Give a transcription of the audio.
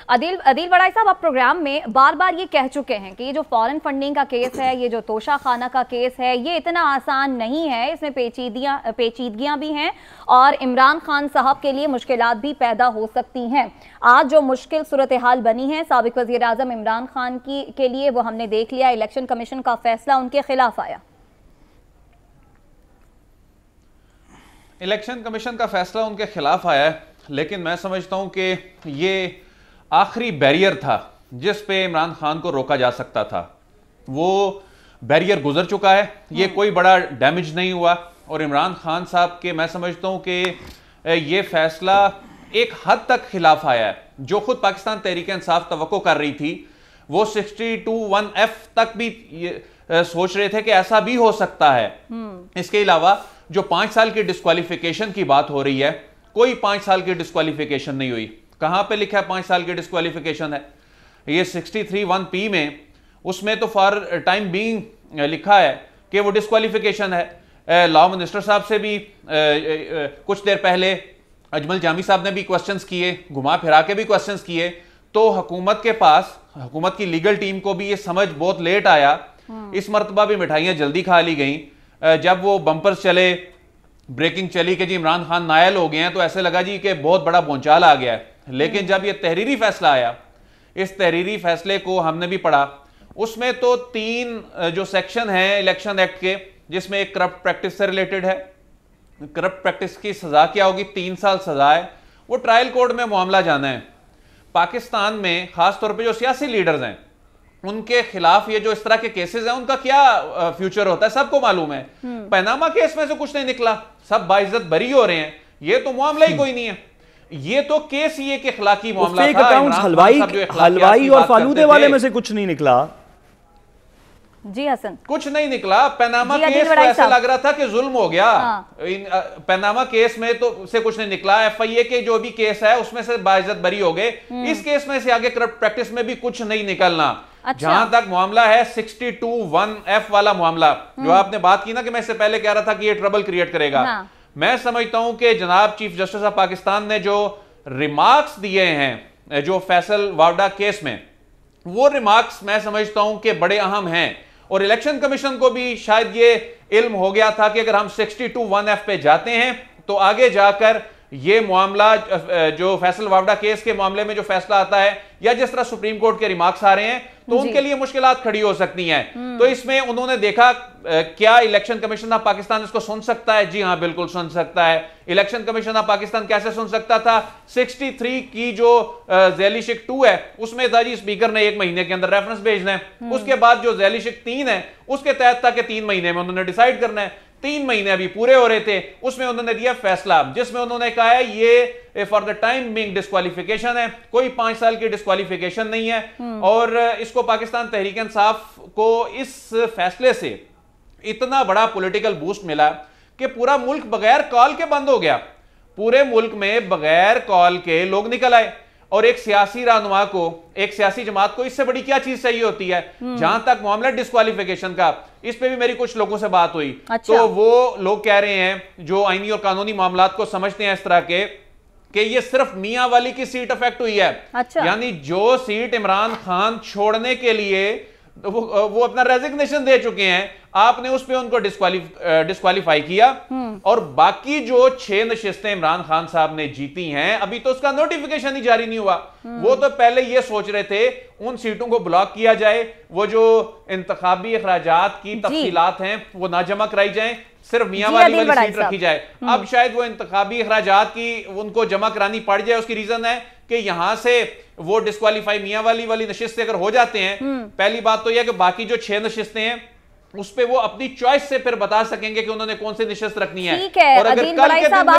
अदील बड़ाई साहब, आप प्रोग्राम में बार बार ये कह चुके हैं कि ये जो फॉरेन फंडिंग का केस है, ये जो तोशा खाना का केस है, ये इतना आसान नहीं है, इसमें पेचीदगियां भी हैं और इमरान खान साहब के लिए मुश्किलात भी पैदा हो सकती हैं। आज जो मुश्किल सूरत हाल बनी है साबिक वज़ीर आज़म इमरान खान के लिए, वो हमने देख लिया। इलेक्शन कमीशन का फैसला उनके खिलाफ आया। इलेक्शन कमीशन का फैसला उनके खिलाफ आया है, लेकिन मैं समझता हूं कि ये आखिरी बैरियर था जिस पे इमरान खान को रोका जा सकता था। वो बैरियर गुजर चुका है, ये कोई बड़ा डैमेज नहीं हुआ और इमरान खान साहब के मैं समझता हूं कि ये फैसला एक हद तक खिलाफ आया है। जो खुद पाकिस्तान तहरीक इंसाफ तवक्को कर रही थी, वो 62(1)F तक भी सोच रहे थे कि ऐसा भी हो सकता है। इसके अलावा जो 5 साल की डिस्क्वालिफिकेशन की बात हो रही है, कोई 5 साल की डिस्क्वालिफिकेशन नहीं हुई। कहां पे लिखा है 5 साल की डिस्क्वालिफिकेशन है? ये 63(1)P में, उसमें तो फॉर टाइम बीइंग लिखा है कि वो डिस्क्वालिफिकेशन है। लॉ मिनिस्टर साहब से भी कुछ देर पहले अजमल जामी साहब ने भी क्वेश्चंस किए, घुमा फिरा के भी क्वेश्चंस किए, तो हुकूमत के पास, हुकूमत की लीगल टीम को भी ये समझ बहुत लेट आया। इस मरतबा भी मिठाइयां जल्दी खा ली गई। जब वो बम्पर्स चले, ब्रेकिंग चली कि जी इमरान खान नायल हो गए हैं, तो ऐसे लगा जी कि बहुत बड़ा भूचाल आ गया है। लेकिन जब ये तहरीरी फैसला आया, इस तहरीरी फैसले को हमने भी पढ़ा, उसमें तो 3 जो सेक्शन है इलेक्शन एक्ट के, जिसमें एक करप्ट प्रैक्टिस से रिलेटेड है। करप्ट प्रैक्टिस की सजा क्या होगी? 3 साल सजा है। वो ट्रायल कोर्ट में मामला जाना है। पाकिस्तान में खासतौर पर जो सियासी लीडर्स हैं, उनके खिलाफ ये जो इस तरह के केसेस हैं, उनका क्या फ्यूचर होता है सबको मालूम है। पनामा केस में से कुछ नहीं निकला, सब बाइज्जत बरी हो रहे हैं। ये तो मामला ही कोई नहीं है, ये तो केस ही एक इखलाकी मामला था। हलवाई और फालूदे वाले में से कुछ नहीं निकला। जी हसन, कुछ नहीं निकला। पनामा केस तो ऐसा लग रहा था कि जुल्म हो गया। पनामा केस में तो से कुछ नहीं निकला। FIA के जो भी केस है उसमें से बाइज्जत बरी हो गए। इस केस में से आगे करप्ट प्रैक्टिस में भी कुछ नहीं निकलना। अच्छा। जहां तक मामला है 62(1)F वाला मामला, जो आपने बात की ना कि मैं इससे पहले कह रहा था कि ये ट्रबल क्रिएट करेगा। मैं समझता हूं कि जनाब चीफ जस्टिस ऑफ पाकिस्तान ने जो रिमार्क्स दिए हैं जो फैसल वावडा केस में, वो रिमार्क्स मैं समझता हूं कि बड़े अहम हैं। और इलेक्शन कमीशन को भी शायद ये इल्म हो गया था कि अगर हम 62(1)F पे जाते हैं तो आगे जाकर ये मामला जो फैसल वावडा केस के मामले में जो फैसला आता है, या जिस तरह सुप्रीम कोर्ट के रिमार्क्स आ रहे हैं, तो उनके लिए मुश्किलात खड़ी हो सकती हैं। तो इसमें उन्होंने देखा क्या इलेक्शन कमीशन ऑफ पाकिस्तान इसको सुन सकता है? जी हां, बिल्कुल सुन सकता है। इलेक्शन कमीशन ऑफ पाकिस्तान कैसे सुन सकता था? 63 की जो झैली शिक 2 है, उसमें था जी स्पीकर ने 1 महीने के अंदर रेफरेंस भेजना है। उसके बाद जो झैली शिक 3 है, उसके तहत था कि 3 महीने में उन्होंने डिसाइड करना है। 3 महीने अभी पूरे हो रहे थे, उसमें उन्होंने दिया फैसला, जिसमें उन्होंने कहा है ये for the time being disqualification है, कोई 5 साल की डिस्क्वालिफिकेशन नहीं है। और इसको पाकिस्तान तहरीक इंसाफ को इस फैसले से इतना बड़ा पॉलिटिकल बूस्ट मिला कि पूरा मुल्क बगैर कॉल के बंद हो गया। पूरे मुल्क में बगैर कॉल के लोग निकल आए। और एक सियासी रहनुमा को, एक सियासी जमात को इससे बड़ी क्या चीज चाहिए होती है? जहां तक मामला डिस्क्वालिफिकेशन का, इस पे भी मेरी कुछ लोगों से बात हुई। अच्छा। तो वो लोग कह रहे हैं जो आईनी और कानूनी मामलात को समझते हैं इस तरह के, कि ये सिर्फ मियां वाली की सीट अफेक्ट हुई है। अच्छा। यानी जो सीट इमरान खान छोड़ने के लिए वो अपना रेजिग्नेशन दे चुके हैं, आपने उस पे उनको डिस्क्वालीफाई किया। और बाकी जो 6 नशिस्तें इमरान खान साहब ने जीती हैं, अभी तो उसका नोटिफिकेशन ही जारी नहीं हुआ। वो तो पहले ये सोच रहे थे उन सीटों को ब्लॉक किया जाए, वो जो इंतखाबी अखराजात की तफसीलात हैं वो ना जमा कराई जाए, सिर्फ मियां वाली सीट रखी जाए। अब शायद वो इंतखाबी अखराजात की उनको जमा करानी पड़ जाए। उसकी रीजन है कि यहां से वो डिस्क्वालीफाई मियां वाली नशिस्तें अगर हो जाते हैं, पहली बात तो यह कि बाकी जो 6 नशिस्तें हैं उस पे वो अपनी चॉइस से फिर बता सकेंगे कि उन्होंने कौन सी नशिस्त रखनी है। और अगर कल के दिन